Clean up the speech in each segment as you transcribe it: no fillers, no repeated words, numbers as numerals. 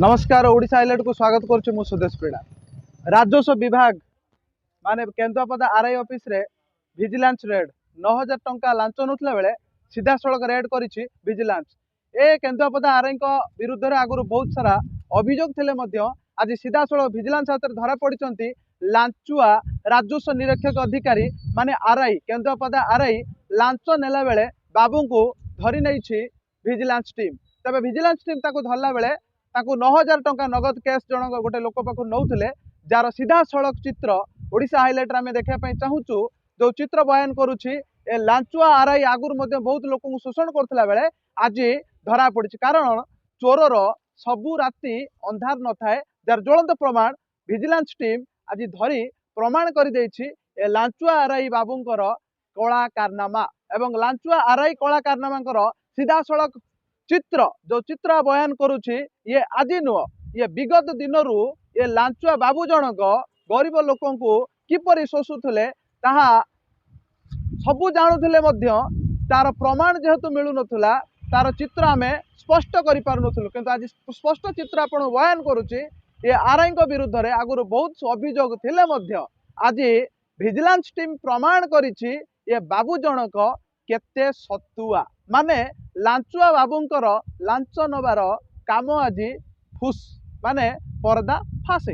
नमस्कार ओडिशा हाइलाइट को स्वागत करुच्ची मु सुदेश पीड़ा। राजस्व विभाग माने केंद्रापदा आरआई ऑफिस रे विजिलेंस रेड 9000 टंका लांच नौला बेले सीधा सड़क रेड करिछि विजिलेंस। ए केंद्रापदा आरआई विरुद्ध रे आगुरु बहुत सारा अभियोग थिले मध्य आज सीधा सड़क विजिलेंस हाथ धरा पड़िचंती लांचुआ राजस्व निरीक्षक अधिकारी माने आरआई केंद्रापदा आरआई लांच नेला बेले बाबू को धरी नहीं विजिलेंस टीम। तबे विजिलेंस टीम ताको धरला बेले ताकू 9000 टंका नगद कैश जन गोटे लोक पाखु नौले जार सीधा सड़क चित्र ओडिशा हाइलाइट आम देखा चाहूँ जो चित्र बयान करुच्ची ए लांचुआ आरआई आगुर बहुत लोक शोषण करथिला बेले आज धरा पड़ी। कारण चोरर सबू राति अंधार न थाए जार ज्वलंत प्रमाण विजिलेंस टीम आज धरी प्रमाण कर ए लांचुआ आरआई बाबूंकर कला कारनामा एवं लांचुआ आरआई कला कारनामा सीधा सड़क चित्र जो चित्र बयान करुच्ची ये आज नुह ये विगत दिन ये लांचुआ बाबू जनक गरीब लोक किपरि शोषुले ताहा सबू जानुले तार प्रमाण जेहेतु मिलू नथुला तार चित्र आम स्पष्ट कर पारुनथुलु किंतु आज स्पष्ट चित्र आपण बयान करुच्ची ये आरआई विरुद्ध रे आगुरु बहुत अभियोग थिले मध्य आज विजिलेंस टीम प्रमाण करिछि ये बाबू जनक केते सतुआ माने लांचुआ बाबूंकर लांच नबार काम आज फुस माने पर्दा फास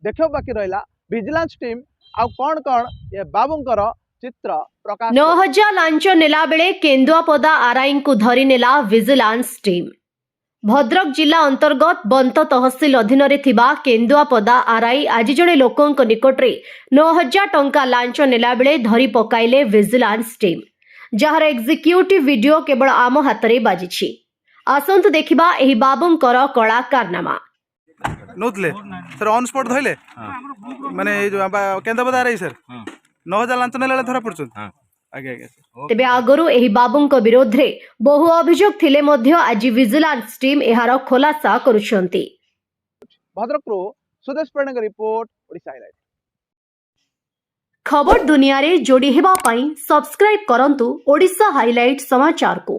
देख बाकी रहा विजिलेंस टीम आउ कौन कौन ये बाबूंकर चित्र प्रकाश 9000 लांच नेला बेले केंदुआपदा आरआई को धरी नेला विजिलेंस टीम। भद्रक जिला अंतर्गत बंत तहसिल अधीन रे थिबा केंदुआपदा आरआई आज जड़े लोकंक निकटरे 9000 टंका लांच नेला बेले धरी पकाइले विजिलेंस टीम, जार एग्जीक्यूटिव वीडियो केवल आम हाथ में बाजी। आसंतु देखिबा एही बाबूंकर कला कारनामा। नौतले सर ऑन स्पॉट धइले माने जो केंद्रापदा आरआई सर 9000 लांच नेला धरा पड़छन आगे आगे तेबे आगरु एही बाबूंक विरोध रे बहु अभियोग थिले मध्य आज विजिलेंस टीम एहार खुलासा करुछंती। भद्रक रो सुदेश पड़न का रिपोर्ट ओडिशा हाइलाइट। खबर दुनिया रे जोड़ी हेबा पई सब्सक्राइब करंतु ओडिशा हाइलाइट समाचार को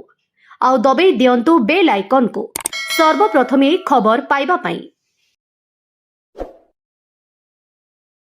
आउ दबे दियंतु बेल आइकन को सर्वप्रथमे खबर पाइबा पई।